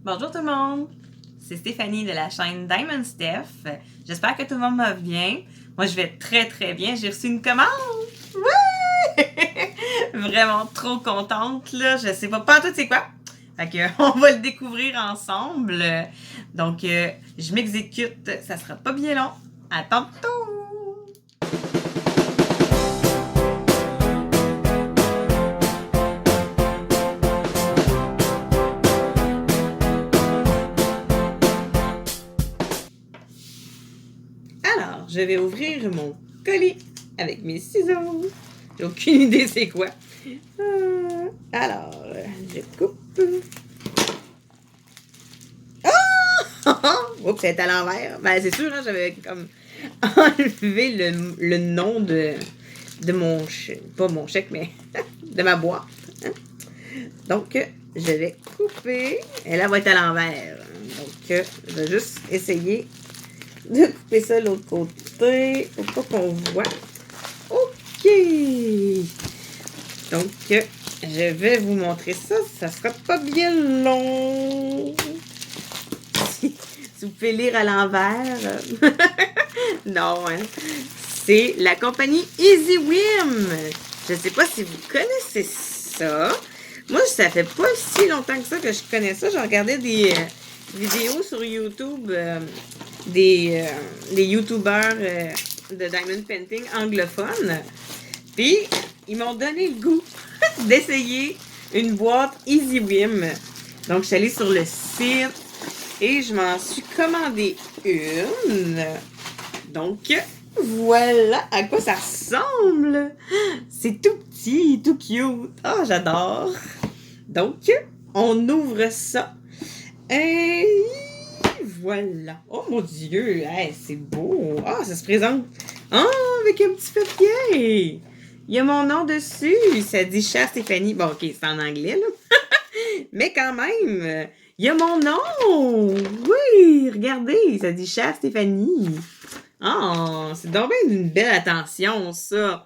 Bonjour tout le monde, c'est Stéphanie de la chaîne Diamond Steph. J'espère que tout le monde va bien. Moi je vais très bien, j'ai reçu une commande. Ouais! Vraiment trop contente là, je sais pas tout c'est quoi. Fait que on va le découvrir ensemble. Donc je m'exécute, ça sera pas bien long. À tantôt! Alors, je vais ouvrir mon colis avec mes ciseaux. J'ai aucune idée c'est quoi. Alors, je coupe. Oups, c'est à l'envers. Ben, c'est sûr, hein, j'avais comme enlevé le nom de mon chèque. Pas mon chèque, mais de ma boîte. Hein. Donc, je vais couper. Elle va être à l'envers. Donc, je vais juste essayer de couper ça de l'autre côté pour pas qu'on voit. OK. Donc, je vais vous montrer ça. Ça sera pas bien long. Si vous pouvez lire à l'envers. Non, hein. C'est la compagnie EasyWim. Je sais pas si vous connaissez ça. Moi, ça fait pas si longtemps que ça que je connais ça. J'ai regardé des vidéos sur YouTube des YouTubers de Diamond Painting anglophones. Puis, ils m'ont donné le goût d'essayer une boîte EasyWim. Donc, je suis allée sur le site et je m'en suis commandé une. Donc, voilà à quoi ça ressemble. C'est tout petit, tout cute. Ah, j'adore. Donc, on ouvre ça. Et voilà. Oh mon Dieu, hey, c'est beau. Ah, ça se présente. Ah, avec un petit papier. Il y a mon nom dessus. Ça dit Chère Stéphanie. Bon, ok, c'est en anglais, là. Mais quand même, il y a mon nom. Oui, regardez, ça dit Chère Stéphanie. Ah, c'est donc bien d'une belle attention, ça.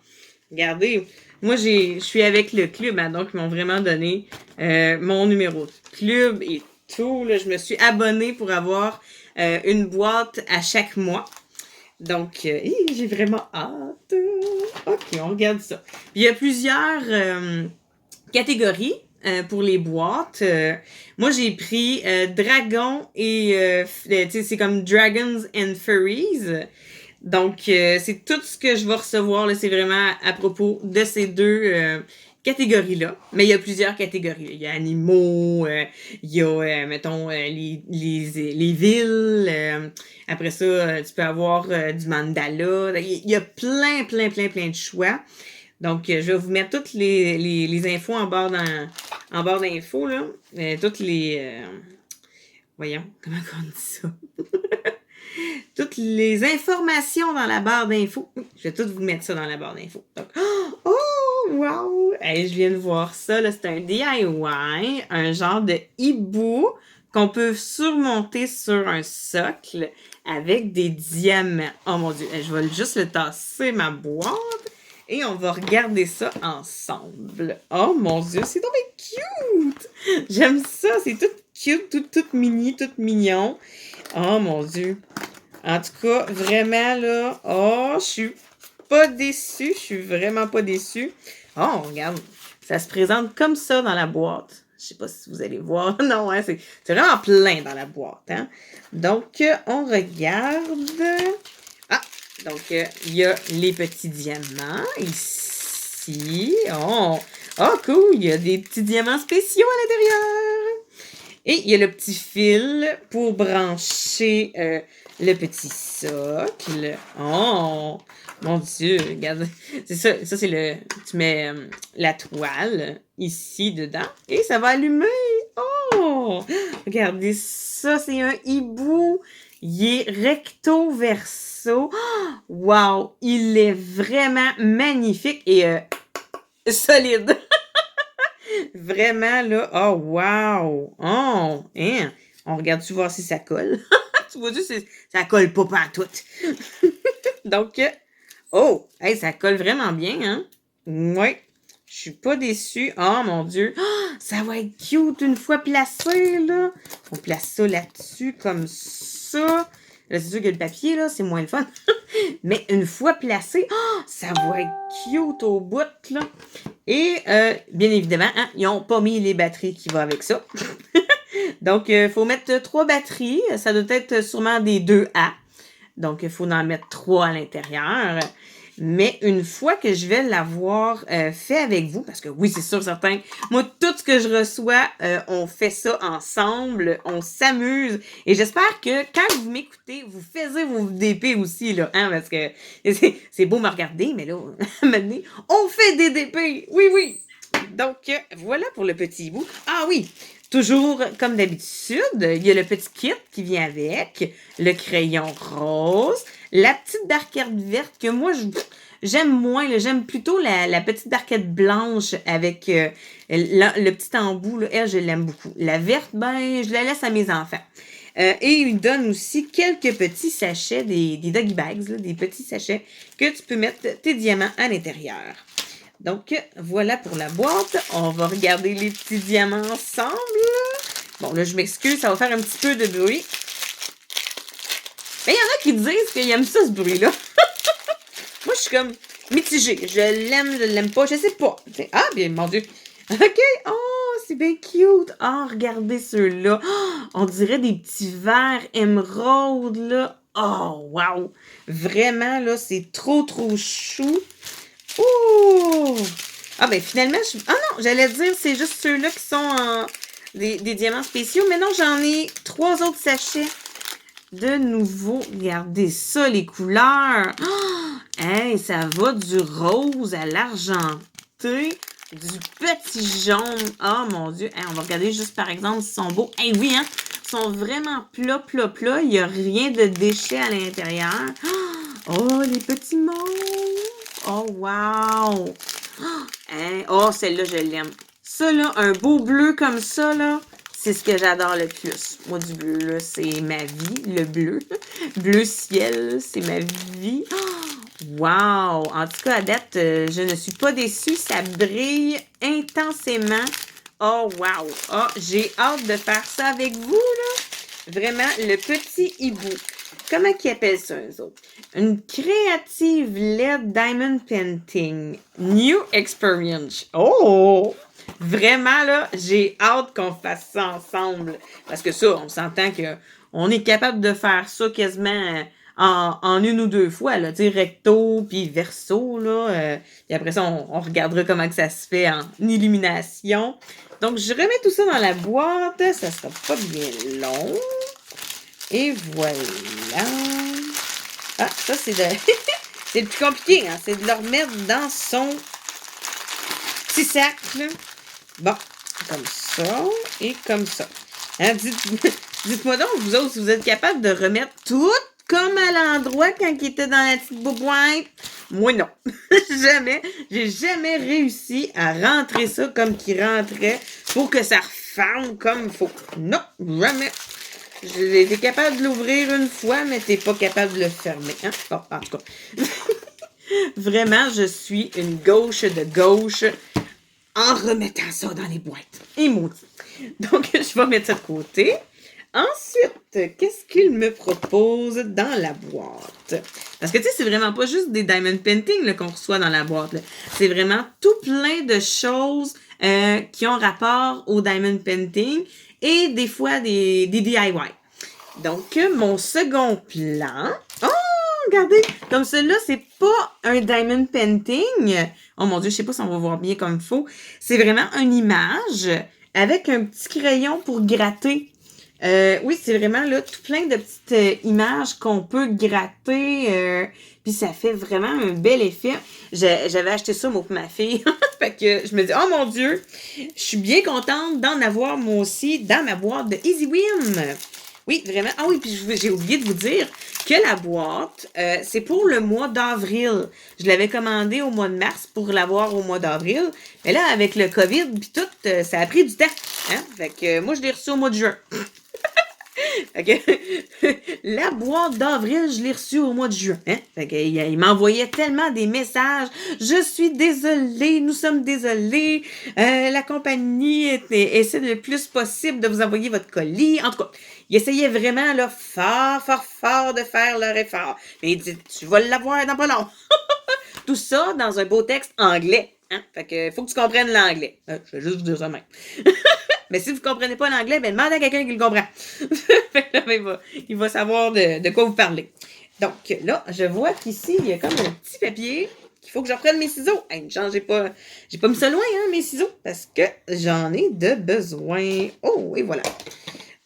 Regardez, moi, je suis avec le club, hein, donc ils m'ont vraiment donné mon numéro de club et tout. Là, je me suis abonnée pour avoir une boîte à chaque mois. Donc, j'ai vraiment hâte. OK, on regarde ça. Puis, il y a plusieurs catégories pour les boîtes. Moi, j'ai pris Dragon et... tu sais, c'est comme Dragons and Furries. Donc, c'est tout ce que je vais recevoir. Là, c'est vraiment à propos de ces deux catégories-là. Mais il y a plusieurs catégories. Il y a animaux, il y a, mettons, les villes. Après ça, tu peux avoir du mandala. Il y a plein de choix. Donc, je vais vous mettre toutes les infos en barre d'infos, là. Toutes les... voyons, comment on dit ça? Toutes les informations dans la barre d'infos. Je vais tout vous mettre ça dans la barre d'infos. Donc, oh, wow! Hey, je viens de voir ça, là. C'est un DIY, un genre de hibou qu'on peut surmonter sur un socle avec des diamants. Oh mon Dieu, je vais juste le tasser, ma boîte. Et on va regarder ça ensemble. Oh mon Dieu, c'est donc cute! J'aime ça, c'est tout cute, tout mini, tout mignon. Oh mon Dieu. En tout cas, vraiment là, oh, je suis pas déçue. Je suis vraiment pas déçue. Oh, regarde, ça se présente comme ça dans la boîte. Je sais pas si vous allez voir. Non, hein, c'est vraiment plein dans la boîte. Hein? Donc, on regarde. Ah, donc, il y a les petits diamants ici. Oh, cool, il y a des petits diamants spéciaux à l'intérieur. Et il y a le petit fil pour brancher le petit socle. Oh, mon Dieu, regarde. C'est ça, c'est le... Tu mets la toile ici dedans et ça va allumer. Oh, regardez ça, c'est un hibou. Il est recto verso. Wow, il est vraiment magnifique et solide. Vraiment, là. Oh, wow. Oh, hein. On regarde-tu voir si ça colle. Tu vois juste, ça colle pas pantoute. Donc, oh, hey, ça colle vraiment bien, hein. Oui. Je suis pas déçue. Oh mon Dieu. Oh, ça va être cute une fois placé, là. On place ça là-dessus, comme ça. Là, c'est sûr que le papier, là, c'est moins le fun. Mais une fois placé, oh, ça va être cute au bout, là. Et, bien évidemment, hein, ils n'ont pas mis les batteries qui vont avec ça. Donc, il faut mettre 3 batteries. Ça doit être sûrement des 2A. Donc, il faut en mettre 3 à l'intérieur. Mais une fois que je vais l'avoir fait avec vous, parce que oui, c'est sûr, certain, moi, tout ce que je reçois, on fait ça ensemble, on s'amuse. Et j'espère que quand vous m'écoutez, vous faisiez vos DP aussi, là, hein, parce que c'est beau me regarder, mais là, maintenant, on fait des DP! Oui, oui! Donc, voilà pour le petit bout. Ah oui! Toujours comme d'habitude, il y a le petit kit qui vient avec, le crayon rose, la petite barquette verte que moi, j'aime moins. J'aime plutôt la petite barquette blanche avec le petit embout. Là, elle, je l'aime beaucoup. La verte, ben, je la laisse à mes enfants. Et il donne aussi quelques petits sachets, des doggy bags, là, des petits sachets que tu peux mettre tes diamants à l'intérieur. Donc, voilà pour la boîte. On va regarder les petits diamants ensemble. Bon, là, je m'excuse, ça va faire un petit peu de bruit. Mais il y en a qui disent qu'ils aiment ça, ce bruit-là. Moi, je suis comme mitigée. Je l'aime pas, je sais pas. Ah, bien, mon Dieu. OK. Oh, c'est bien cute. Oh, regardez ceux-là. Oh, on dirait des petits verres émeraude, là. Oh, wow. Vraiment, là, c'est trop, trop chou. Ouh! Ah, ben finalement, ah non, j'allais dire, c'est juste ceux-là qui sont des diamants spéciaux. Mais non, j'en ai 3 autres sachets de nouveau. Regardez ça, les couleurs. Oh! Hey, ça va du rose à l'argenté, du petit jaune. Oh mon Dieu. Hey, on va regarder juste par exemple s'ils sont beaux. Hey, oui, hein? Ils sont vraiment plats, plats, plats. Il n'y a rien de déchets à l'intérieur. Oh, les petits mauves. Oh, wow! Hein? Oh, celle-là, je l'aime. Ça, là, un beau bleu comme ça, là, c'est ce que j'adore le plus. Moi, du bleu, là, c'est ma vie, le bleu. Bleu ciel, c'est ma vie. Wow! En tout cas, à date, je ne suis pas déçue. Ça brille intensément. Oh, wow! Oh, j'ai hâte de faire ça avec vous, là. Vraiment, le petit hibou. Comment qu'ils appellent ça, eux autres? Une Creative LED Diamond Painting. New Experience. Oh! Vraiment, là, j'ai hâte qu'on fasse ça ensemble. Parce que ça, on s'entend qu'on est capable de faire ça quasiment en 1 ou 2 fois, là. Tu sais, recto puis verso, là. Et après ça, on regardera comment que ça se fait en illumination. Donc, je remets tout ça dans la boîte. Ça sera pas bien long. Et voilà. Ah, ça, c'est de... c'est le plus compliqué, hein? C'est de le remettre dans son petit sac, là. Bon, comme ça et comme ça. Hein? Dites-moi donc, vous autres, si vous êtes capable de remettre tout comme à l'endroit quand il était dans la petite boîte. Moi, non. Jamais. J'ai jamais réussi à rentrer ça comme qu'il rentrait pour que ça referme comme il faut. Non, jamais. J'ai été capable de l'ouvrir une fois, mais t'es pas capable de le fermer. Hein? Bon, en tout cas. Vraiment, je suis une gauche de gauche en remettant ça dans les boîtes. Et maudit. Donc, je vais mettre ça de côté. Ensuite, qu'est-ce qu'il me propose dans la boîte? Parce que, tu sais, c'est vraiment pas juste des Diamond Painting qu'on reçoit dans la boîte. C'est vraiment tout plein de choses qui ont rapport au Diamond Painting et des fois des DIY. Donc, mon second plan... Oh, regardez! Comme celui-là, c'est pas un Diamond Painting. Oh mon Dieu, je sais pas si on va voir bien comme il faut. C'est vraiment une image avec un petit crayon pour gratter. Oui, c'est vraiment là tout plein de petites images qu'on peut gratter. Puis ça fait vraiment un bel effet. J'avais acheté ça, moi, pour ma fille. Fait que je me dis, oh mon Dieu, je suis bien contente d'en avoir moi aussi dans ma boîte de Easy Win. Oui, vraiment. Ah oui, puis j'ai oublié de vous dire que la boîte, c'est pour le mois d'avril. Je l'avais commandé au mois de mars pour l'avoir au mois d'avril. Mais là, avec le COVID puis tout, ça a pris du temps. Hein? Fait que moi, je l'ai reçu au mois de juin. Fait que, la boîte d'avril, je l'ai reçue au mois de juin. Hein? Fait que, il m'envoyait tellement des messages. Je suis désolée, nous sommes désolés. La compagnie essaie le plus possible de vous envoyer votre colis. En tout cas, il essayait vraiment là, fort de faire leur effort. Mais il dit, tu vas l'avoir dans pas long. Tout ça dans un beau texte anglais. Hein? Fait que faut que tu comprennes l'anglais. Je vais juste vous dire ça même. Mais si vous ne comprenez pas l'anglais, ben demandez à quelqu'un qui le comprend. il va savoir de quoi vous parlez. Donc là, je vois qu'ici, il y a comme un petit papier qu'il faut que je reprenne mes ciseaux. Hey, j'ai pas mis ça loin, hein, mes ciseaux, parce que j'en ai de besoin. Oh, et voilà.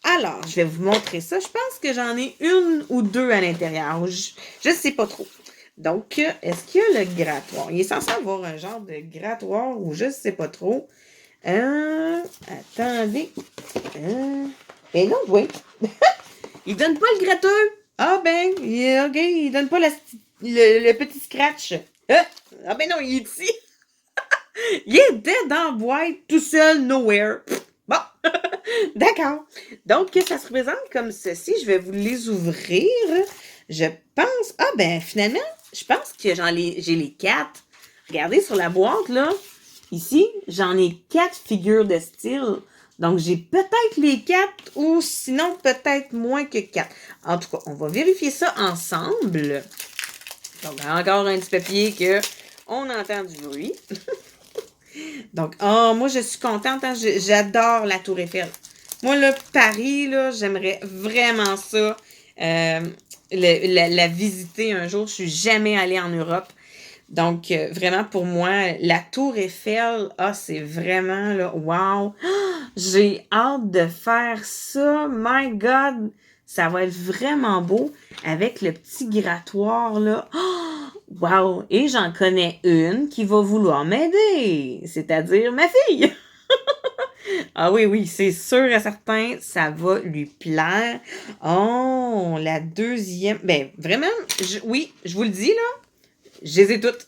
Alors, je vais vous montrer ça. Je pense que j'en ai une ou deux à l'intérieur. Je ne sais pas trop. Donc, est-ce qu'il y a le grattoir? Il est censé avoir un genre de grattoir ou je ne sais pas trop. Attendez. Ben non, oui. Il donne pas le gratteux. Ah ben, OK, il donne pas le petit scratch. Ah ben non, il est ici. Il était dans la boîte, tout seul, nowhere. Bon, d'accord. Donc, ça se présente comme ceci. Je vais vous les ouvrir. Je pense... Ah ben, finalement, je pense que j'ai les 4. Regardez sur la boîte, là. Ici, j'en ai 4 figures de style. Donc, j'ai peut-être les 4 ou sinon peut-être moins que 4. En tout cas, on va vérifier ça ensemble. Donc, encore un petit papier que on entend du bruit. Donc, moi, je suis contente. Hein? J'adore la Tour Eiffel. Moi, là, Paris, là, j'aimerais vraiment ça. La visiter un jour. Je suis jamais allée en Europe. Donc, vraiment, pour moi, la Tour Eiffel, c'est vraiment, là, wow! J'ai hâte de faire ça! My God! Ça va être vraiment beau avec le petit grattoir, là. Wow! Et j'en connais une qui va vouloir m'aider, c'est-à-dire ma fille! Ah oui, c'est sûr et certain, ça va lui plaire. Oh, la deuxième... Ben, vraiment, oui, je vous le dis, là, je les ai toutes.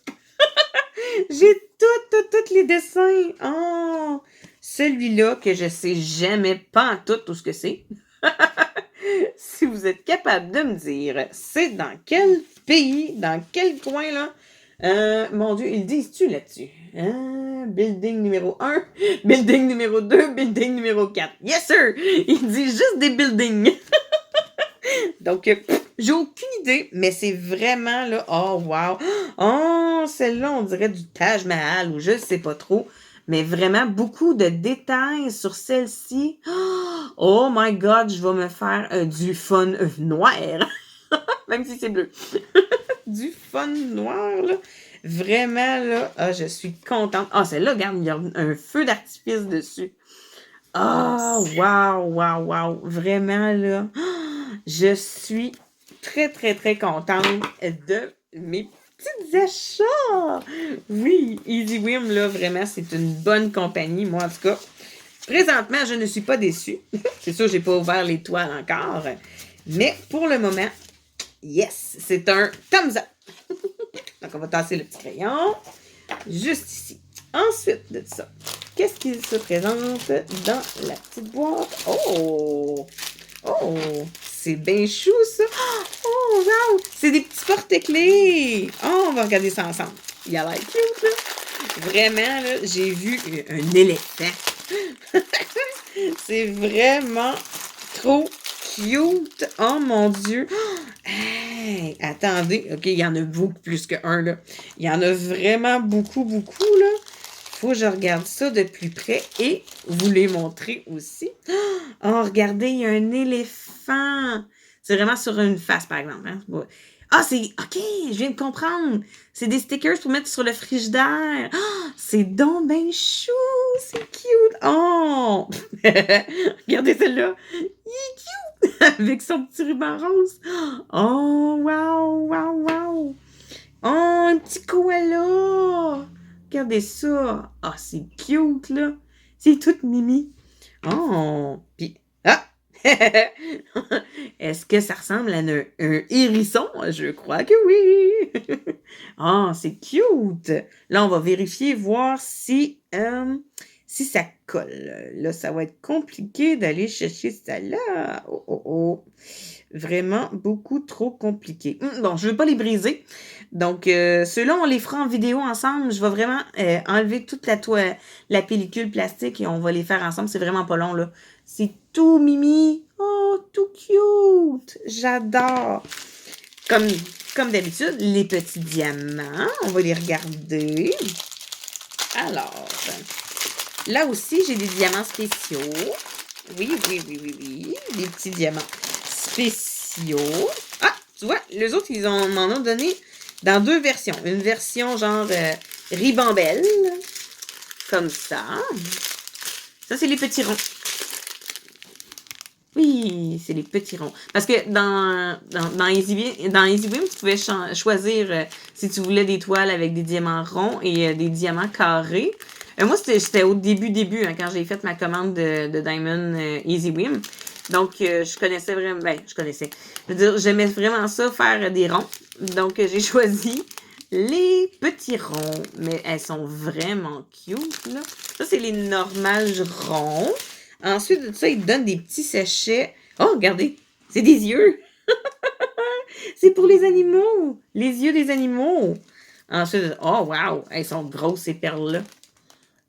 J'ai tous les dessins. Oh, celui-là que je sais jamais pas en tout ce que c'est. Si vous êtes capable de me dire, c'est dans quel pays, dans quel coin, là? Mon Dieu, ils disent-tu là-dessus? Building numéro 1, building numéro 2, building numéro 4. Yes, sir! Ils disent juste des buildings. Donc, j'ai aucune idée, mais c'est vraiment là, oh wow! Oh, celle-là, on dirait du Taj Mahal ou je sais pas trop, mais vraiment beaucoup de détails sur celle-ci. Oh my God, je vais me faire du fun noir, même si c'est bleu. Du fun noir, là. Vraiment, là, je suis contente. Celle-là, regarde, il y a un feu d'artifice dessus. Wow! Vraiment, là, je suis très, très, très contente de mes petits achats. Oui, Easy Whim, là, vraiment, c'est une bonne compagnie. Moi, en tout cas, présentement, je ne suis pas déçue. C'est sûr, je n'ai pas ouvert les toiles encore. Mais pour le moment, yes, c'est un thumbs up. Donc, on va tasser le petit crayon juste ici. Ensuite de ça, qu'est-ce qui se présente dans la petite boîte? Oh, c'est bien chou, ça. Oh, wow, c'est des petits porte-clés. On va regarder ça ensemble. Il a l'air cute, là. Vraiment, là, j'ai vu un éléphant. C'est vraiment trop cute. Oh, mon Dieu. Hey, attendez. OK, il y en a beaucoup plus qu'un, là. Il y en a vraiment beaucoup, là. Faut que je regarde ça de plus près et vous les montrer aussi. Oh, regardez, il y a un éléphant. C'est vraiment sur une face, par exemple. Hein? C'est... OK, je viens de comprendre. C'est des stickers pour mettre sur le frigidaire. C'est donc ben chou. C'est cute. Oh! Regardez celle-là. Il est cute. Avec son petit ruban rose. Oh, wow. Oh, un petit koala. Regardez ça. C'est cute, là. C'est tout mimi. Oh, puis... Est-ce que ça ressemble à un hérisson? Je crois que oui. C'est cute. Là, on va vérifier, voir si si ça colle. Là, ça va être compliqué d'aller chercher ça là. Oh, oh, oh. Vraiment beaucoup trop compliqué. Bon, je ne veux pas les briser. Donc, ceux-là, on les fera en vidéo ensemble. Je vais vraiment enlever toute la pellicule plastique et on va les faire ensemble. C'est vraiment pas long, là. C'est tout mimi. Oh, tout cute. J'adore. Comme d'habitude, les petits diamants. On va les regarder. Alors, là aussi, j'ai des diamants spéciaux. Oui. Des petits diamants spéciaux. Ah, tu vois, les autres, ils m'en ont donné dans 2 versions. Une version genre ribambelle, comme ça. Ça, c'est les petits ronds. Oui, c'est les petits ronds. Parce que dans EasyWim, tu pouvais choisir si tu voulais des toiles avec des diamants ronds et des diamants carrés. Moi, c'était au début, quand j'ai fait ma commande de Diamond EasyWim. Donc, je connaissais vraiment... Ben, je connaissais. Je veux dire, j'aimais vraiment ça, faire des ronds. Donc, j'ai choisi les petits ronds. Mais elles sont vraiment cute, là. Ça, c'est les normales ronds. Ensuite de ça, ils te donnent des petits sachets. Oh, regardez, c'est des yeux. C'est pour les animaux. Les yeux des animaux. Ensuite, oh, wow, elles sont grosses, ces perles-là.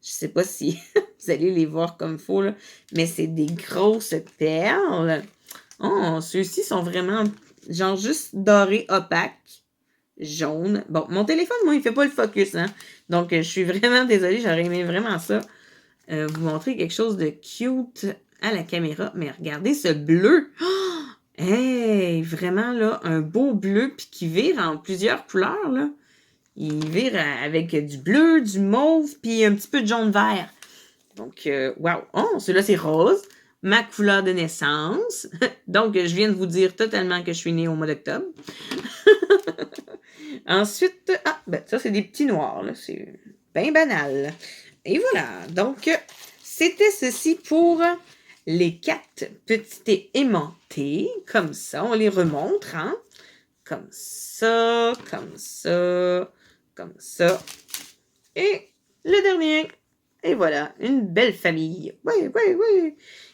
Je sais pas si vous allez les voir comme il faut, là, mais c'est des grosses perles. Oh, ceux-ci sont vraiment, genre, juste dorés opaques, jaunes. Bon, mon téléphone, moi, il fait pas le focus, hein. Donc, je suis vraiment désolée, j'aurais aimé vraiment ça. Vous montrer quelque chose de cute à la caméra. Mais regardez ce bleu. Oh! Hey! Vraiment, là, un beau bleu, puis qui vire en plusieurs couleurs, là. Il vire avec du bleu, du mauve, puis un petit peu de jaune-vert. Donc, wow! Oh, celui-là, c'est rose. Ma couleur de naissance. Donc, je viens de vous dire totalement que je suis née au mois d'octobre. Ensuite, ben ça, c'est des petits noirs, là. C'est bien banal. Et voilà. Donc, c'était ceci pour les 4 petits aimantés. Comme ça, on les remontre, hein. Comme ça, comme ça, comme ça. Et le dernier. Et voilà, une belle famille. Oui.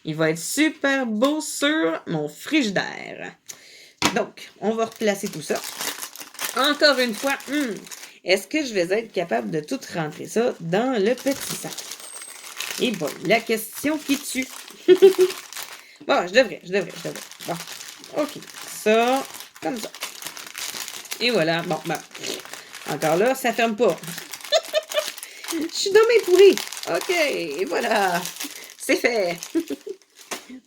Il va être super beau sur mon frigidaire. Donc, on va replacer tout ça. Encore une fois, est-ce que je vais être capable de tout rentrer ça dans le petit sac? Et bon, la question qui tue. Bon, je devrais. Bon, ok, ça, comme ça. Et voilà, bon, ben, encore là, ça ferme pas. Je suis dans mes pourris. Ok, et voilà, c'est fait.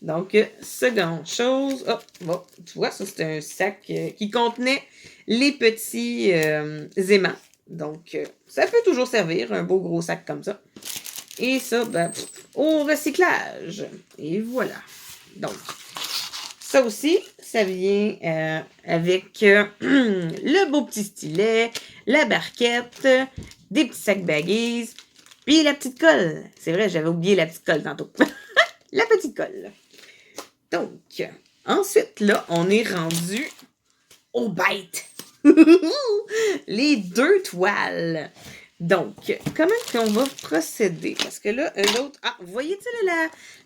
Donc, seconde chose. Oh, bon, tu vois, ça, c'est un sac qui contenait les petits aimants. Donc, ça peut toujours servir, un beau gros sac comme ça. Et ça, ben, au recyclage. Et voilà. Donc, ça aussi, ça vient avec le beau petit stylet, la barquette, des petits sacs baggies, puis la petite colle. C'est vrai, j'avais oublié la petite colle tantôt. La petite colle. Donc, ensuite, là, on est rendu aux bêtes. Les 2 toiles. Donc, comment qu'on va procéder? Parce que là, un autre... Ah, vous voyez-tu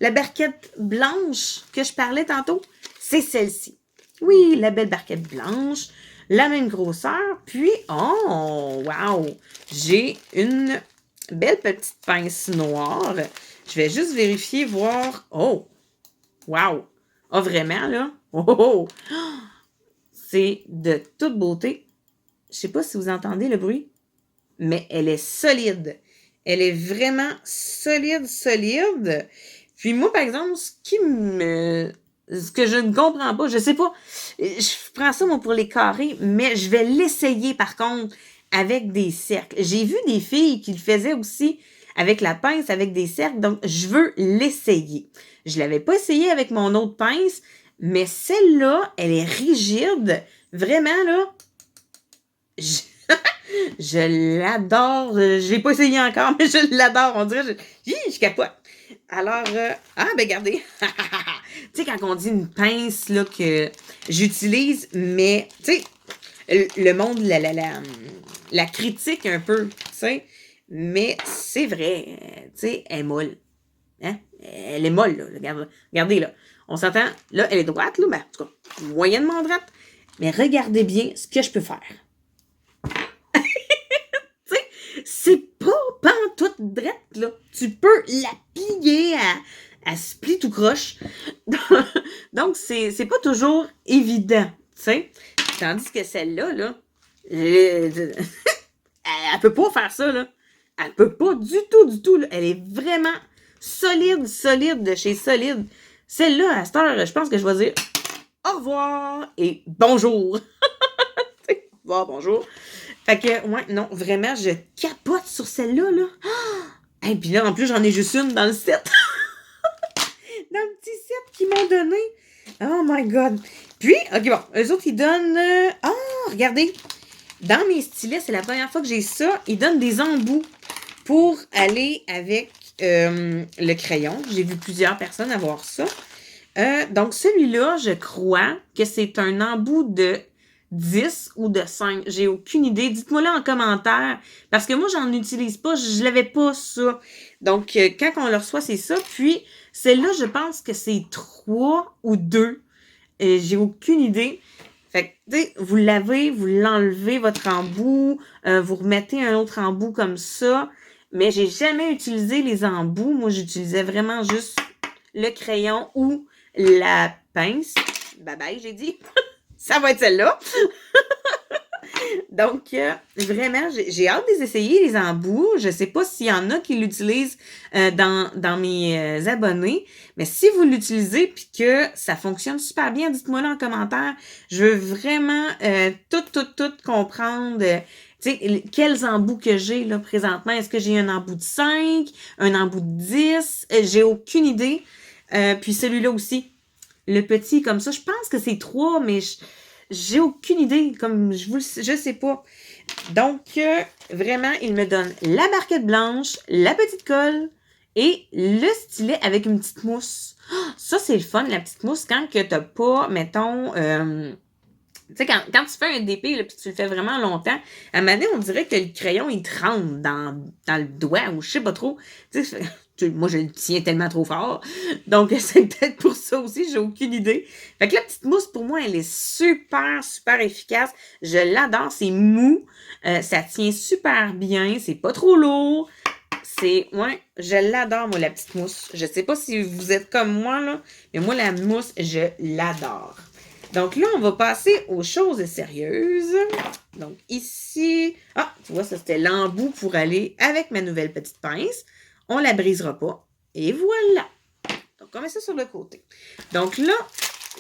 la barquette blanche que je parlais tantôt? C'est celle-ci. Oui, la belle barquette blanche, la même grosseur. Puis, oh, wow! J'ai une belle petite pince noire. Je vais juste vérifier, voir... Oh! Wow! Ah, vraiment, là? Oh! C'est de toute beauté. Je sais pas si vous entendez le bruit, mais elle est solide. Elle est vraiment solide. Puis moi, par exemple, ce que je ne comprends pas, je sais pas, je prends ça, moi, pour les carrés, mais je vais l'essayer, par contre, avec des cercles. J'ai vu des filles qui le faisaient aussi avec la pince, avec des cercles, donc je veux l'essayer. Je l'avais pas essayé avec mon autre pince, mais celle-là, elle est rigide. Vraiment, là, je l'adore. Je l'ai pas essayé encore, mais je l'adore. On dirait, je capote. Alors, ben regardez. Tu sais, quand on dit une pince là, que j'utilise, mais, tu sais, le monde la critique un peu, tu sais. mais c'est vrai, tu sais, elle est molle. Hein? Elle est molle, là. Regardez, là. On s'entend, là, elle est droite, là, ben, en tout cas, moyennement droite. Mais regardez bien ce que je peux faire. Tu sais, c'est pas pantoute droite, là. Tu peux la plier à split tout croche. Donc, c'est pas toujours évident, tu sais. Tandis que celle-là, là, elle peut pas faire ça, là. Elle peut pas du tout, là. Elle est vraiment solide de chez solide. Celle-là, à cette heure, je pense que je vais dire au revoir et bonjour. Au revoir, bonjour. Fait que, ouais, non, vraiment, je capote sur celle-là, là. Et puis là, en plus, j'en ai juste une dans le set. Dans le petit set qu'ils m'ont donné. Oh my God. Puis, OK, bon, eux autres, ils donnent... regardez. Dans mes stylets, c'est la première fois que j'ai ça. Ils donnent des embouts pour aller avec le crayon. J'ai vu plusieurs personnes avoir ça. Donc, celui-là, je crois que c'est un embout de 10 ou de 5. J'ai aucune idée. Dites-moi là en commentaire. Parce que moi, j'en utilise pas. Je l'avais pas, ça. Donc, quand on le reçoit, c'est ça. Puis, celle-là, je pense que c'est 3 ou 2. J'ai aucune idée. Fait que, tu sais, vous l'avez, vous l'enlevez, votre embout. Vous remettez un autre embout comme ça. Mais j'ai jamais utilisé les embouts. Moi, j'utilisais vraiment juste le crayon ou la pince. Bye bye, j'ai dit. Ça va être celle-là. Donc, vraiment, j'ai hâte de les essayer, les embouts. Je sais pas s'il y en a qui l'utilisent dans mes abonnés. Mais si vous l'utilisez puis que ça fonctionne super bien, dites-moi là en commentaire. Je veux vraiment tout comprendre. Tu sais, quels embouts que j'ai là présentement. Est-ce que j'ai un embout de 5, un embout de 10? J'ai aucune idée. Puis celui-là aussi. Le petit, comme ça, je pense que c'est 3, mais j'ai aucune idée. Comme je sais pas. Donc, vraiment, il me donne la barquette blanche, la petite colle et le stylet avec une petite mousse. Ça, c'est le fun, la petite mousse, quand que t'as pas, mettons... tu sais, quand tu fais un DP, là, puis tu le fais vraiment longtemps, à un moment donné, on dirait que le crayon, il te rentre dans le doigt, ou je sais pas trop. Tu sais, moi, je le tiens tellement trop fort. Donc, c'est peut-être pour ça aussi, j'ai aucune idée. Fait que la petite mousse, pour moi, elle est super efficace. Je l'adore, c'est mou. Ça tient super bien, c'est pas trop lourd. Ouais, je l'adore, moi, la petite mousse. Je sais pas si vous êtes comme moi, là, mais moi, la mousse, je l'adore. Donc là, on va passer aux choses sérieuses. Donc ici... tu vois, ça c'était l'embout pour aller avec ma nouvelle petite pince. On la brisera pas. Et voilà. Donc on met ça sur le côté. Donc là,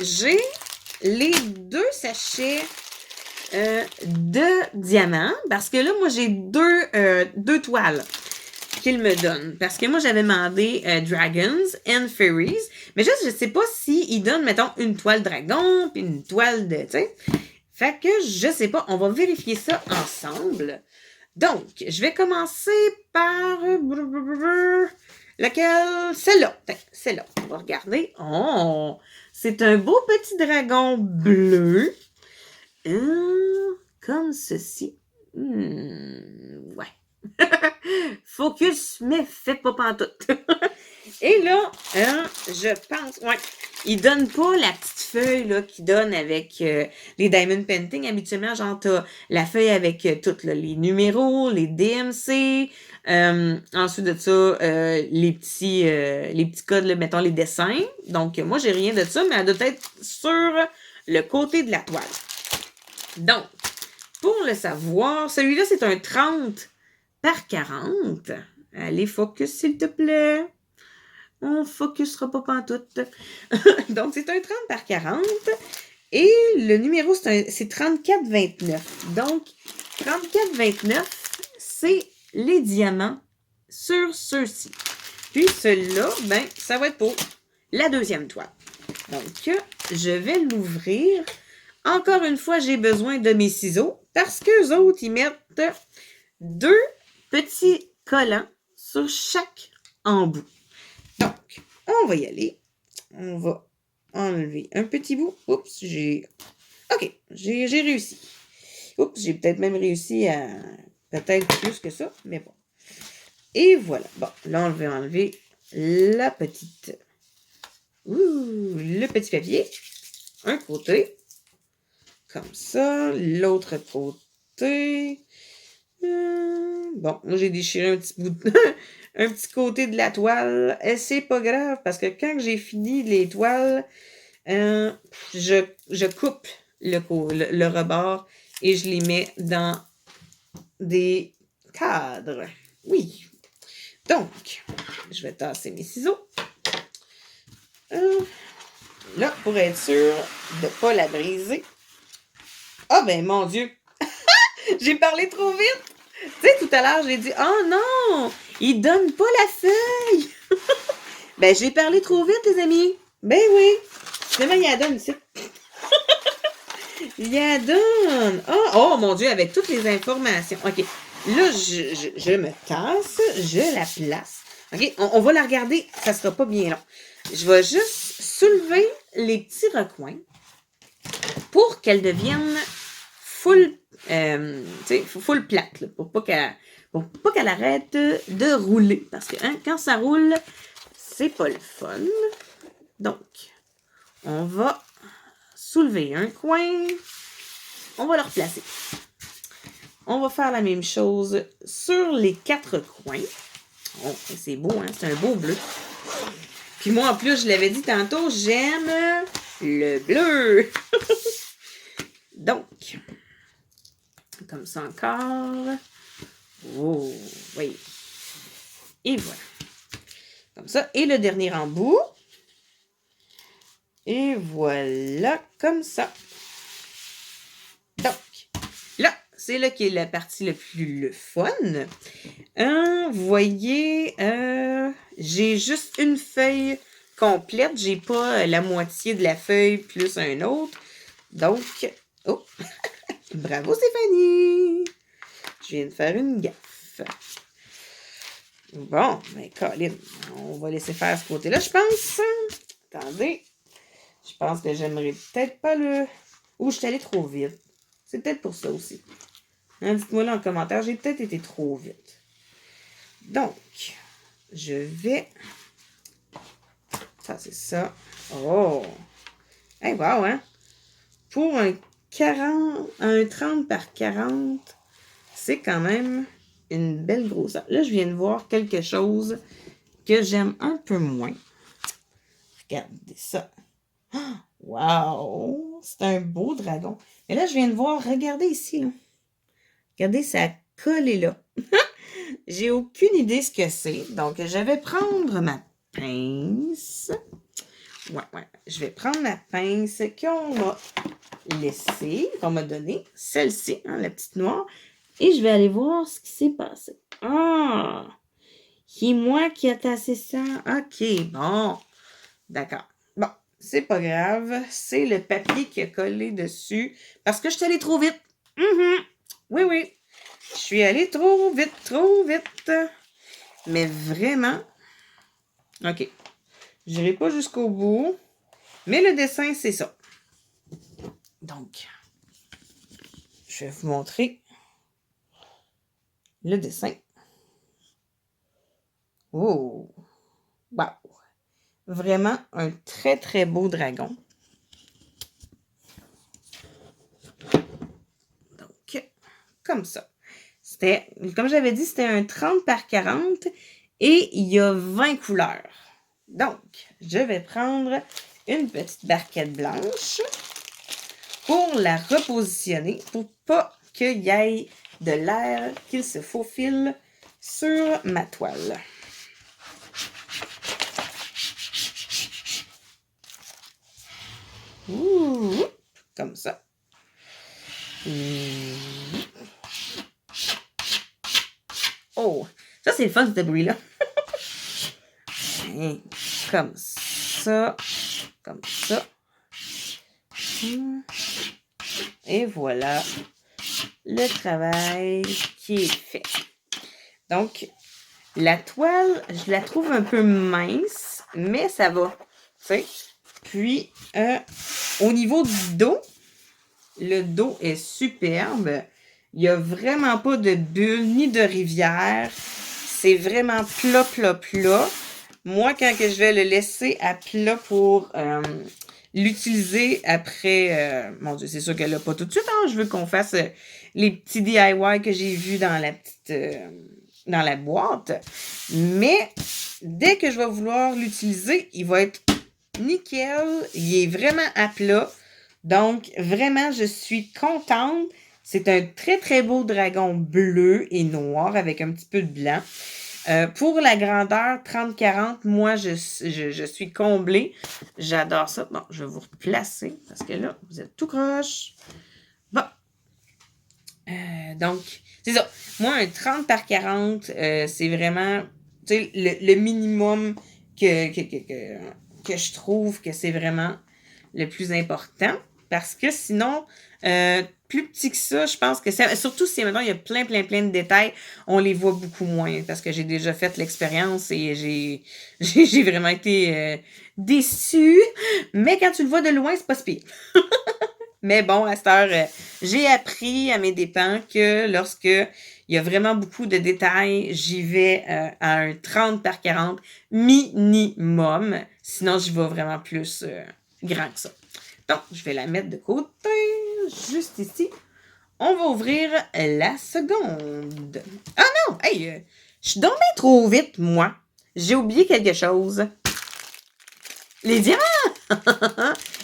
j'ai les 2 sachets de diamants. Parce que là, moi, j'ai deux toiles qu'il me donne. Parce que moi, j'avais demandé Dragons and Fairies. Mais juste, je sais pas s'il donne, mettons, une toile dragon, puis une toile de, tu sais. Fait que je sais pas. On va vérifier ça ensemble. Donc, je vais commencer par... laquelle? Celle-là. Celle-là. On va regarder. Oh! C'est un beau petit dragon bleu. Comme ceci. Ouais. Focus, mais fais pas pantoute. Et là, je pense, ouais, ils donnent pas la petite feuille là qu'ils donnent avec les Diamond Painting. Habituellement, genre, t'as la feuille avec toutes les numéros, les DMC, ensuite de ça, les petits codes, là, mettons les dessins. Donc, moi, j'ai rien de ça, mais elle doit être sur le côté de la toile. Donc, pour le savoir, celui-là, c'est un 30 par 40. Allez, focus, s'il te plaît. On focusera pas pantoute. Donc, c'est un 30 par 40. Et le numéro, c'est 34,29. Donc, 34,29, c'est les diamants sur ceux-ci. Puis, celui-là, ben, ça va être pour la deuxième toile. Donc, je vais l'ouvrir. Encore une fois, j'ai besoin de mes ciseaux parce qu'eux autres, ils mettent 2 petits collants sur chaque embout. Donc, on va y aller. On va enlever un petit bout. Oups, OK, j'ai réussi. Oups, j'ai peut-être même réussi à... Peut-être plus que ça, mais bon. Et voilà. Bon, là, on va enlever la petite... le petit papier. Un côté. Comme ça. L'autre côté. Bon, là, j'ai déchiré un petit bout de... un petit côté de la toile. Et c'est pas grave, parce que quand j'ai fini les toiles, je coupe le rebord et je les mets dans des cadres. Oui. Donc, je vais tasser mes ciseaux. Là, pour être sûr de ne pas la briser. Ah ben, mon Dieu! J'ai parlé trop vite! Tu sais, tout à l'heure, j'ai dit « Oh non! Il donne pas la feuille! » Ben, j'ai parlé trop vite, les amis! Ben oui! Finalement, il la donne ici. Il la donne! Oh, mon Dieu, avec toutes les informations. OK. Là, je me tasse, je la place. OK? On va la regarder, ça sera pas bien long. Je vais juste soulever les petits recoins pour qu'elle devienne full plate, là, pour pas qu'elle arrête de rouler. Parce que quand ça roule, c'est pas le fun. Donc, on va soulever un coin. On va le replacer. On va faire la même chose sur les 4 coins. Oh, c'est beau, hein? C'est un beau bleu. Puis moi, en plus, je l'avais dit tantôt, j'aime le bleu. Donc, comme ça encore. Oh, oui. Et voilà. Comme ça. Et le dernier en bout. Et voilà, comme ça. Donc, là, c'est là qui est la partie la plus le fun. Vous voyez, j'ai juste une feuille complète. J'ai pas la moitié de la feuille plus un autre. Donc, oh, bravo Stéphanie! Je viens de faire une gaffe. Bon, ben, Colin, on va laisser faire ce côté-là, je pense. Attendez. Je pense que j'aimerais peut-être pas le... Ou je suis allée trop vite. C'est peut-être pour ça aussi. Hein, dites-moi là en commentaire, j'ai peut-être été trop vite. Donc, je vais... Ça, c'est ça. Oh! Hey, wow, hein? Pour un 30 par 40, c'est quand même une belle grosseur. Là, je viens de voir quelque chose que j'aime un peu moins. Regardez ça. Wow! C'est un beau dragon. Mais là, je viens de voir, regardez ici, là. Regardez, ça a collé là. J'ai aucune idée ce que c'est. Donc, je vais prendre ma pince. Ouais. Je vais prendre ma pince qu'on m'a laissée, qu'on m'a donnée. Celle-ci, hein, la petite noire. Et je vais aller voir ce qui s'est passé. Ah! C'est moi qui ai tassé ça. OK, bon. D'accord. Bon, c'est pas grave. C'est le papier qui a collé dessus. Parce que je suis allée trop vite. Oui. Je suis allée trop vite. Mais vraiment. OK. Je n'irai pas jusqu'au bout. Mais le dessin, c'est ça. Donc, je vais vous montrer le dessin. Oh! Wow! Vraiment un très, très beau dragon. Donc, comme ça. C'était, comme j'avais dit, c'était un 30 par 40 et il y a 20 couleurs. Donc, je vais prendre une petite barquette blanche pour la repositionner pour pas qu'il y ait de l'air qu'il se faufile sur ma toile. Ouh, comme ça. Oh, ça c'est le fun ce bruit-là. Comme ça. Comme ça. Et voilà le travail qui est fait. Donc, la toile, je la trouve un peu mince, mais ça va. Tu sais. Puis, au niveau du dos, le dos est superbe. Il n'y a vraiment pas de bulle ni de rivière. c'est vraiment plat, plat, plat. Moi, quand que je vais le laisser à plat pour l'utiliser après... mon Dieu, c'est sûr que là, pas tout de suite. Hein, je veux qu'on fasse les petits DIY que j'ai vus dans la petite... dans la boîte. Mais dès que je vais vouloir l'utiliser, il va être nickel. Il est vraiment à plat. Donc, vraiment, je suis contente. C'est un très, très beau dragon bleu et noir avec un petit peu de blanc. Pour la grandeur 30-40, moi, je suis comblée. J'adore ça. Bon, je vais vous replacer parce que là, vous êtes tout croche. Bon. Donc, c'est ça. Moi, un 30x40, c'est vraiment le minimum que je trouve que c'est vraiment le plus important. Parce que sinon, plus petit que ça, je pense que c'est... Surtout si, maintenant, il y a plein de détails, on les voit beaucoup moins. Parce que j'ai déjà fait l'expérience et j'ai vraiment été déçue. Mais quand tu le vois de loin, c'est pas si pire. Mais bon, à cette heure, j'ai appris à mes dépens que lorsque il y a vraiment beaucoup de détails, j'y vais à un 30x40 minimum. Sinon, j'y vais vraiment plus grand que ça. Donc, je vais la mettre de côté, juste ici. On va ouvrir la seconde. Ah non! Hey! Je suis donc bien trop vite, moi. J'ai oublié quelque chose. Les diamants!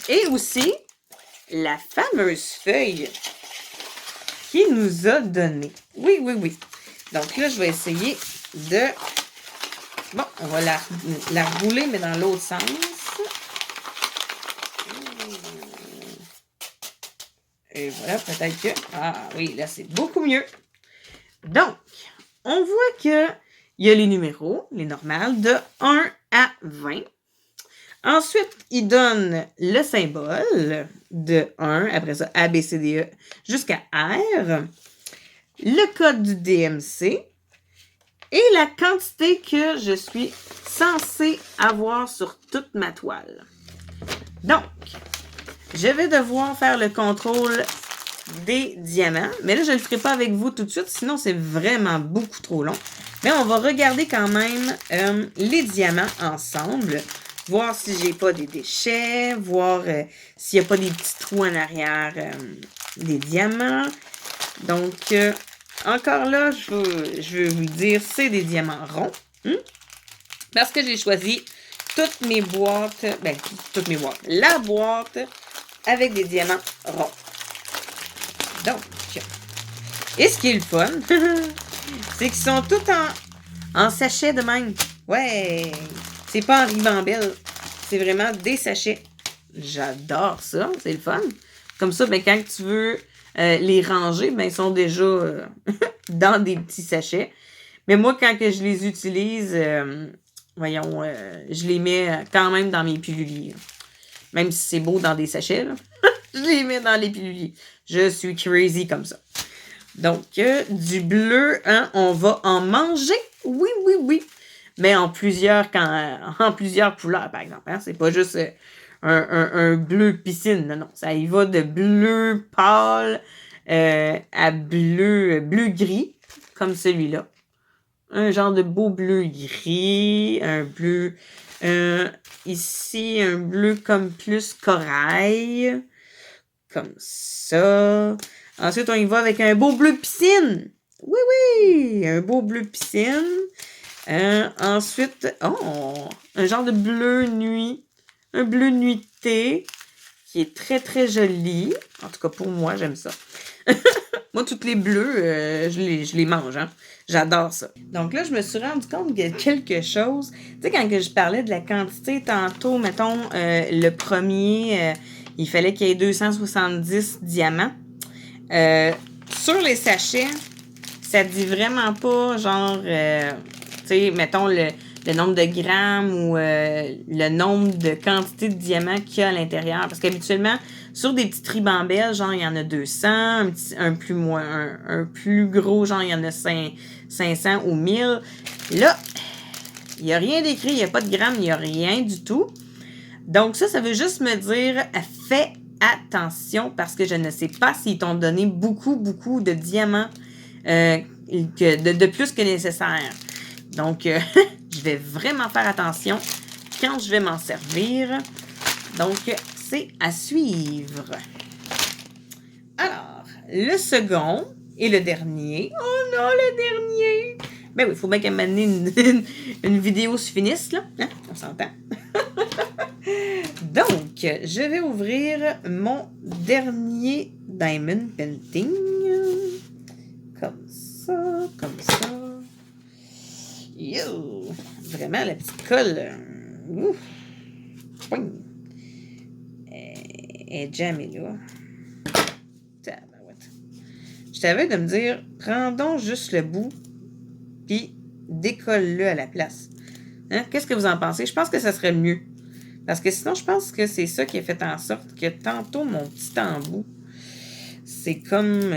Et aussi, la fameuse feuille qu'il nous a donnée. Oui. Donc là, je vais essayer de... Bon, on va la rouler, mais dans l'autre sens. Et voilà, peut-être que... Ah oui, là, c'est beaucoup mieux. Donc, on voit que il y a les numéros, les normales, de 1 à 20. Ensuite, il donne le symbole de 1, après ça, A, B, C, D, E, jusqu'à R. Le code du DMC. Et la quantité que je suis censée avoir sur toute ma toile. Donc, je vais devoir faire le contrôle des diamants. Mais là, je ne le ferai pas avec vous tout de suite, sinon c'est vraiment beaucoup trop long. Mais on va regarder quand même les diamants ensemble. Voir si j'ai pas des déchets. Voir s'il n'y a pas des petits trous en arrière des diamants. Donc, encore là, je vais vous dire, c'est des diamants ronds. Parce que j'ai choisi toutes mes boîtes, la boîte avec des diamants ronds. Donc, et ce qui est le fun, c'est qu'ils sont tous en sachet de même. Ouais, c'est pas en ribambelle, c'est vraiment des sachets. J'adore ça, c'est le fun. Comme ça, ben, quand tu veux les ranger, ben, ils sont déjà dans des petits sachets. Mais moi, quand que je les utilise, je les mets quand même dans mes piluliers. Même si c'est beau dans des sachets, là. Je les mets dans les piluliers. Je suis crazy comme ça. Donc, du bleu, hein, on va en manger. Oui. Mais en plusieurs couleurs, par exemple. Hein. C'est pas juste un bleu piscine. Non. Ça y va de bleu pâle à bleu gris, comme celui-là. Un genre de beau bleu gris. Un bleu... ici, un bleu comme plus corail. Comme ça. Ensuite, on y va avec un beau bleu piscine. Oui. Un beau bleu piscine. Ensuite, un genre de bleu nuit. Un bleu nuitée. Qui est très, très joli. En tout cas, pour moi, j'aime ça. Moi, tous les bleus, je les mange. Hein. J'adore ça. Donc là, je me suis rendu compte de quelque chose. Tu sais, quand que je parlais de la quantité tantôt, mettons, le premier... il fallait qu'il y ait 270 diamants. Sur les sachets, ça dit vraiment pas, genre, tu sais, mettons le nombre de grammes ou le nombre de quantités de diamants qu'il y a à l'intérieur. Parce qu'habituellement, sur des petites ribambelles, genre, il y en a 200, un plus gros, genre, il y en a 500 ou 1000. Là, il n'y a rien d'écrit, il n'y a pas de grammes, il n'y a rien du tout. Donc ça veut juste me dire, fais attention parce que je ne sais pas s'ils t'ont donné beaucoup de diamants de plus que nécessaire. Donc, je vais vraiment faire attention quand je vais m'en servir. Donc, c'est à suivre. Alors, le second et le dernier. Oh non, le dernier! Ben oui, il faut bien qu'elle m'amène une vidéo se finisse, là. Hein? On s'entend. Donc, je vais ouvrir mon dernier Diamond Painting. Comme ça, comme ça. Yo! Vraiment, la petite colle. Ouf! Poing! Elle est jammée, là. Tabarouette. Je t'avais de me dire, prends donc juste le bout, puis décolle-le à la place. Hein? Qu'est-ce que vous en pensez? Je pense que ça serait mieux. Parce que sinon, je pense que c'est ça qui a fait en sorte que tantôt, mon petit embout, c'est comme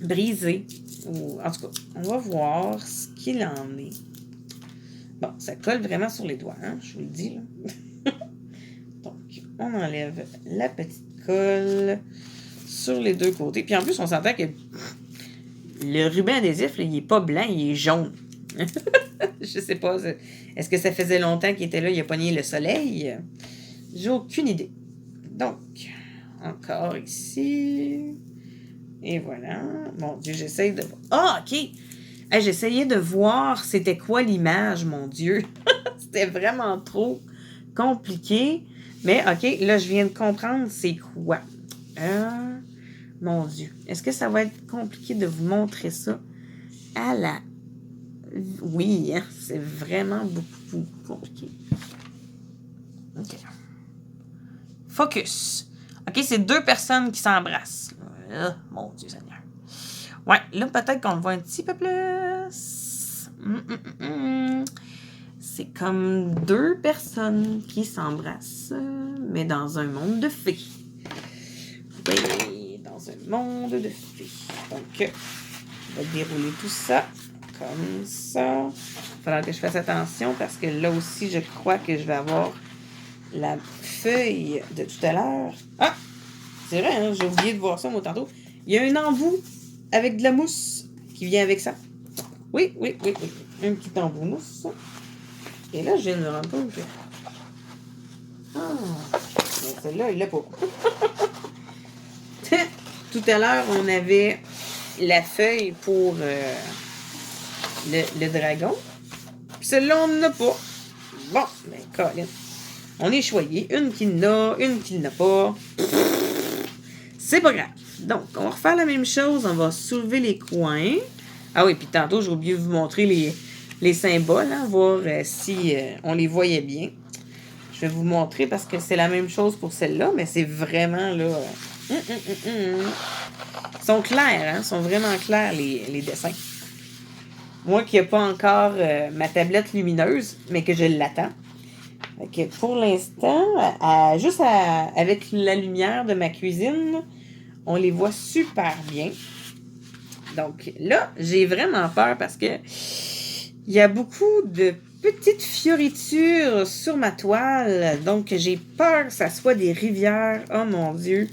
brisé. Ou, en tout cas, on va voir ce qu'il en est. Bon, ça colle vraiment sur les doigts, hein, je vous le dis, là. Donc, on enlève la petite colle sur les deux côtés. Puis en plus, on s'entend que le ruban adhésif, là, il n'est pas blanc, il est jaune. Je sais pas. Est-ce que ça faisait longtemps qu'il était là, il a pogné le soleil? J'ai aucune idée. Donc, encore ici. Et voilà. Mon Dieu, j'essaye de... Ah, OK! Hey, j'essayais de voir c'était quoi l'image, mon Dieu. C'était vraiment trop compliqué. Mais, OK, là, je viens de comprendre c'est quoi. Mon Dieu. Est-ce que ça va être compliqué de vous montrer ça à la... Oui, hein, c'est vraiment beaucoup compliqué. OK. Focus. OK, c'est deux personnes qui s'embrassent. Mon Dieu Seigneur. Ouais, là, peut-être qu'on le voit un petit peu plus. C'est comme deux personnes qui s'embrassent, mais dans un monde de fées. Oui, dans un monde de fées. Donc, on va dérouler tout ça comme ça. Il faudra que je fasse attention parce que là aussi, je crois que je vais avoir la feuille de tout à l'heure. Ah! C'est vrai, hein, j'ai oublié de voir ça, moi, tantôt. Il y a un embout avec de la mousse qui vient avec ça. Oui. Un petit embout mousse. Et là, je viens de me rendre compte que... Ah! Mais celle-là, il l'a pas. Tout à l'heure, on avait la feuille pour le dragon. Puis celle-là, on n'en a pas. Bon, ben, Colin. On est choyé. Une qui l'a, une qui n'a pas. C'est pas grave. Donc, on va refaire la même chose. On va soulever les coins. Ah oui, puis tantôt, j'ai oublié de vous montrer les symboles, hein, voir si on les voyait bien. Je vais vous montrer parce que c'est la même chose pour celle-là, mais c'est vraiment, là... Ils sont clairs, hein? Ils sont vraiment clairs, les dessins. Moi qui n'ai pas encore ma tablette lumineuse, mais que je l'attends. Fait que pour l'instant, avec la lumière de ma cuisine, on les voit super bien. Donc là, j'ai vraiment peur parce que il y a beaucoup de petites fioritures sur ma toile. Donc j'ai peur que ça soit des rivières. Oh mon Dieu!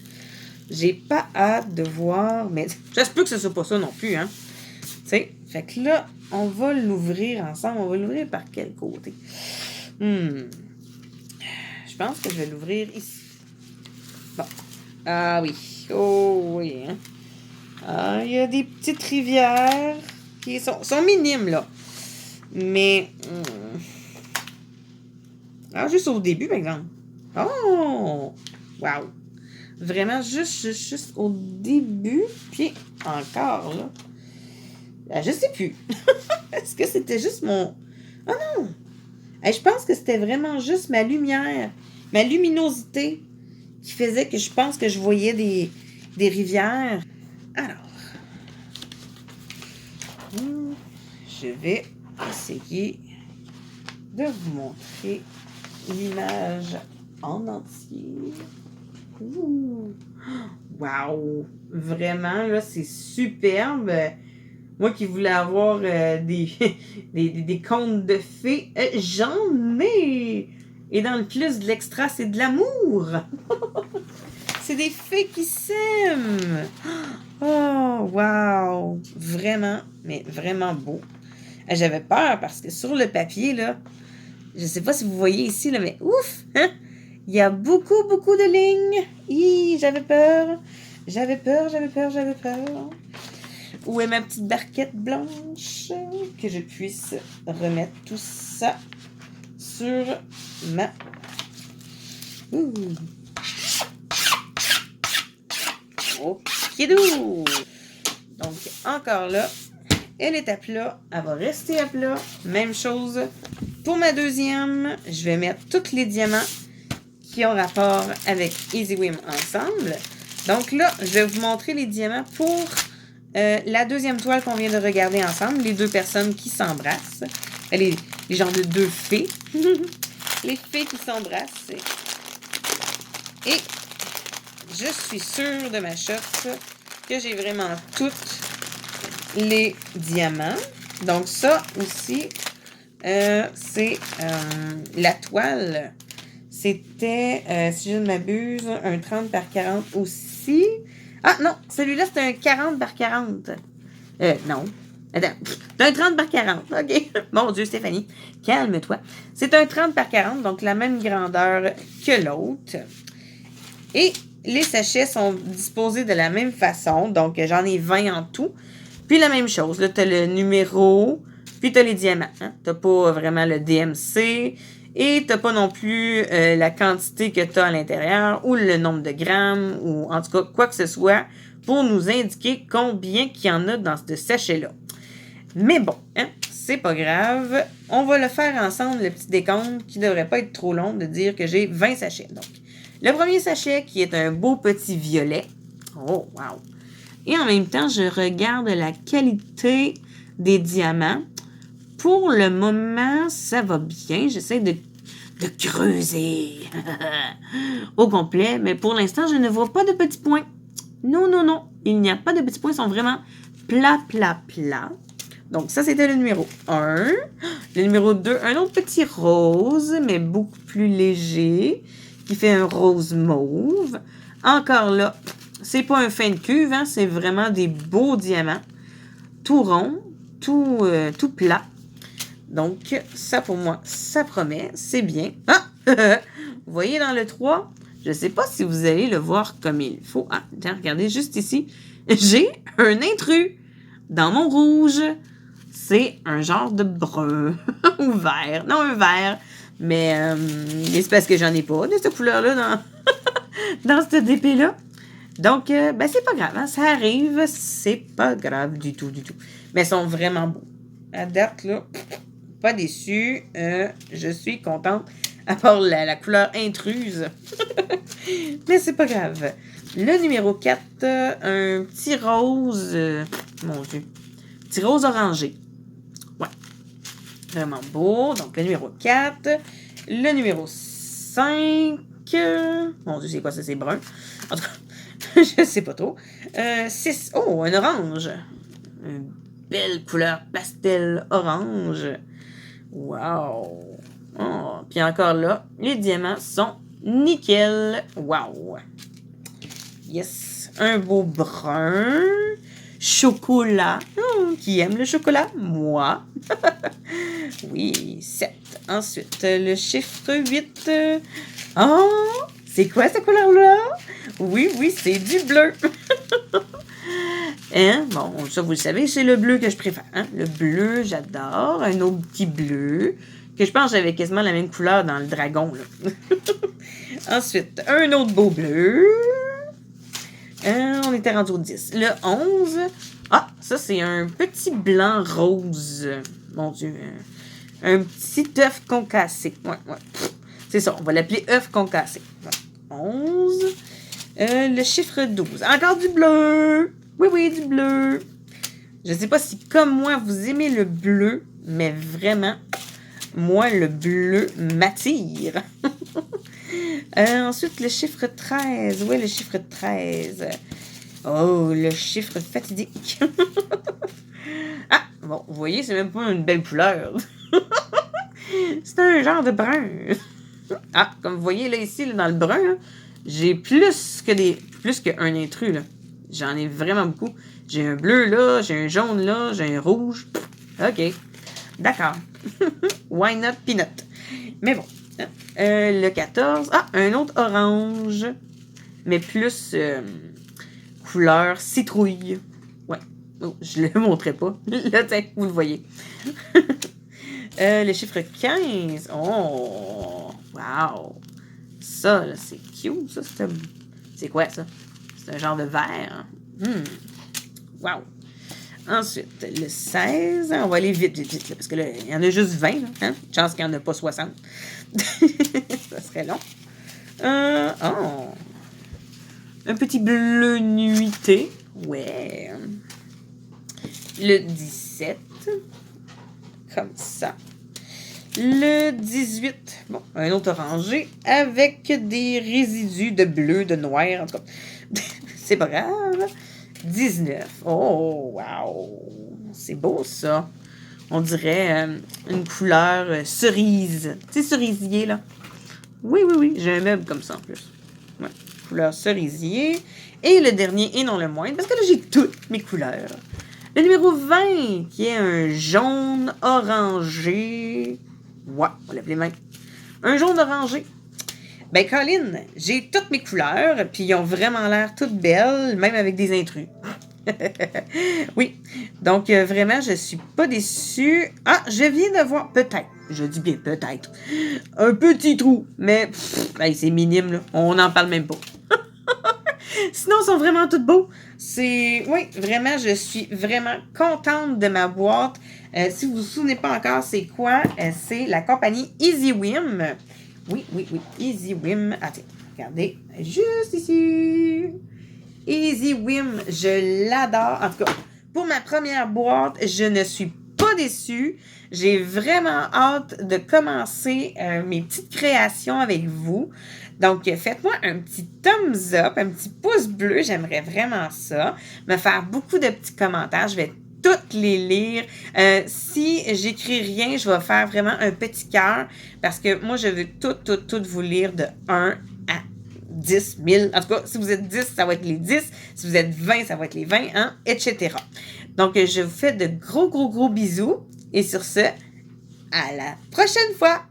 J'ai pas hâte de voir, mais j'espère que ce soit pas ça non plus, hein. Tu sais, fait que là, on va l'ouvrir ensemble. On va l'ouvrir par quel côté? Je pense que je vais l'ouvrir ici. Bon. Ah oui. Oh oui, hein. Ah, il y a des petites rivières qui sont minimes, là. Mais... Ah, juste au début, par exemple. Oh! Wow! Vraiment, juste au début. Puis, encore, là. Ah, je sais plus. Est-ce que c'était juste mon... Ah non! Je pense que c'était vraiment juste ma lumière, ma luminosité qui faisait que je pense que je voyais des rivières. Alors, je vais essayer de vous montrer l'image en entier. Ouh. Wow! Vraiment, là, c'est superbe. Moi qui voulais avoir des contes de fées, j'en ai! Et dans le plus de l'extra, c'est de l'amour! C'est des fées qui s'aiment! Oh, wow! Vraiment, mais vraiment beau. J'avais peur parce que sur le papier, là, je sais pas si vous voyez ici, là, mais ouf! Hein? Il y a beaucoup, beaucoup de lignes. J'avais peur. J'avais peur. Où est ma petite barquette blanche? Que je puisse remettre tout ça sur ma... Okidou! Donc, encore là, elle est à plat. Elle va rester à plat. Même chose pour ma deuxième. Je vais mettre tous les diamants qui ont rapport avec EasyWim ensemble. Donc là, je vais vous montrer les diamants pour la deuxième toile qu'on vient de regarder ensemble. Les deux personnes qui s'embrassent. Les genres de deux fées. Les fées qui s'embrassent. Et je suis sûre de ma shop que j'ai vraiment tous les diamants. Donc ça aussi, c'est la toile. C'était, si je ne m'abuse, un 30 par 40 aussi. Ah non, celui-là, c'est un 40 par 40. Non. Attends, c'est un 30 par 40. OK. Mon Dieu, Stéphanie, calme-toi. C'est un 30 par 40, donc la même grandeur que l'autre. Et les sachets sont disposés de la même façon. Donc, j'en ai 20 en tout. Puis la même chose. Là, tu as le numéro, puis tu as les diamants. Hein? Tu n'as pas vraiment le DMC. Et tu n'as pas non plus la quantité que tu as à l'intérieur ou le nombre de grammes ou en tout cas quoi que ce soit pour nous indiquer combien qu'il y en a dans ce sachet-là. Mais bon, hein, c'est pas grave. On va le faire ensemble, le petit décompte qui ne devrait pas être trop long de dire que j'ai 20 sachets. Donc, le premier sachet qui est un beau petit violet. Oh, wow! Et en même temps, je regarde la qualité des diamants. Pour le moment, ça va bien. J'essaie de creuser au complet. Mais pour l'instant, je ne vois pas de petits points. Non. Il n'y a pas de petits points. Ils sont vraiment plats. Donc, ça, c'était le numéro 1. Le numéro 2, un autre petit rose, mais beaucoup plus léger, qui fait un rose mauve. Encore là, c'est pas un fin de cuve, hein, c'est vraiment des beaux diamants. Tout rond, tout plat. Donc, ça pour moi, ça promet, c'est bien. Ah! Vous voyez dans le 3, je ne sais pas si vous allez le voir comme il faut. Ah, tiens, regardez juste ici. J'ai un intrus dans mon rouge. C'est un genre de brun ou vert. Non, un vert. Mais c'est parce que j'en ai pas de cette couleur-là dans cette DP-là. Donc, ben c'est pas grave. Hein, ça arrive. C'est pas grave du tout. Mais ils sont vraiment beaux. À date, là, pas déçue. Je suis contente. À part la couleur intruse. Mais c'est pas grave. Le numéro 4, un petit rose. Mon Dieu. Petit rose orangé. Ouais. Vraiment beau. Donc, le numéro 4. Le numéro 5. Mon Dieu, c'est quoi ça? C'est brun. En tout cas, je sais pas trop. 6. Oh, un orange. Une belle couleur pastel orange. Wow. Oh, puis encore là, les diamants sont nickel. Wow. Yes. Un beau brun. Chocolat. Qui aime le chocolat? Moi. Oui, 7. Ensuite, le chiffre 8. Oh, c'est quoi cette couleur-là? Oui, c'est du bleu. Hein? Bon, ça, vous le savez, c'est le bleu que je préfère. Hein? Le bleu, j'adore. Un autre petit bleu, que je pense que j'avais quasiment la même couleur dans le dragon. Là. Ensuite, un autre beau bleu. On était rendu au 10. Le 11. Ah, ça, c'est un petit blanc rose. Mon Dieu. Un petit œuf concassé. Ouais. C'est ça, on va l'appeler œuf concassé. Ouais. 11. Le chiffre 12. Encore du bleu. Oui, du bleu. Je ne sais pas si, comme moi, vous aimez le bleu, mais vraiment, moi, le bleu m'attire. Ensuite, le chiffre 13. Oui, le chiffre 13. Oh, le chiffre fatidique. Ah, bon, vous voyez, c'est même pas une belle couleur. C'est un genre de brun. Ah, comme vous voyez là ici, là, dans le brun, là, j'ai plus qu'un intrus. Là. J'en ai vraiment beaucoup. J'ai un bleu là, j'ai un jaune là, j'ai un rouge. OK. D'accord. Why not peanut? Mais bon. Le 14. Ah, un autre orange. Mais plus couleur citrouille. Ouais. Oh, je le montrais pas. Là, tiens, vous le voyez. Le chiffre 15. Oh! Wow! Ça, là, c'est cute, ça. C'est quoi, ça? C'est un genre de verre. Wow! Ensuite, le 16. On va aller vite, vite, vite. Là, parce que là, il y en a juste 20. Là, hein? Chance qu'il n'y en a pas 60. Ça serait long. Oh! Un petit bleu nuité. Ouais. Le 17. Comme ça. Le 18. Bon, un autre orangé avec des résidus de bleu, de noir. En tout cas, c'est pas grave. 19. Oh, wow. C'est beau, ça. On dirait une couleur cerise. Tu sais, cerisier, là. Oui, oui, oui. J'ai un meuble comme ça, en plus. Ouais. Couleur cerisier. Et le dernier, et non le moindre, parce que là, j'ai toutes mes couleurs. Le numéro 20, qui est un jaune orangé. Ouais, on lève les mains. Un jaune orangé. Ben, Colin, j'ai toutes mes couleurs, puis ils ont vraiment l'air toutes belles, même avec des intrus. Oui, donc vraiment, je suis pas déçue. Ah, je viens de voir, peut-être, je dis bien peut-être, un petit trou, mais ben, c'est minime, là. On n'en parle même pas. Sinon, ils sont vraiment tous beaux. Oui, vraiment, je suis vraiment contente de ma boîte. Si vous vous souvenez pas encore, c'est quoi? C'est la compagnie EasyWim. Oui, oui, oui, EasyWim. Ah, tiens, regardez, juste ici. EasyWim, je l'adore. En tout cas, pour ma première boîte, je ne suis pas déçue. J'ai vraiment hâte de commencer mes petites créations avec vous. Donc, faites-moi un petit thumbs up, un petit pouce bleu. J'aimerais vraiment ça. Me faire beaucoup de petits commentaires. Je vais toutes les lire. Si j'écris rien, je vais faire vraiment un petit cœur parce que moi, je veux tout vous lire de 1 à 10 000. En tout cas, si vous êtes 10, ça va être les 10. Si vous êtes 20, ça va être les 20, hein, etc. Donc, je vous fais de gros bisous. Et sur ce, à la prochaine fois!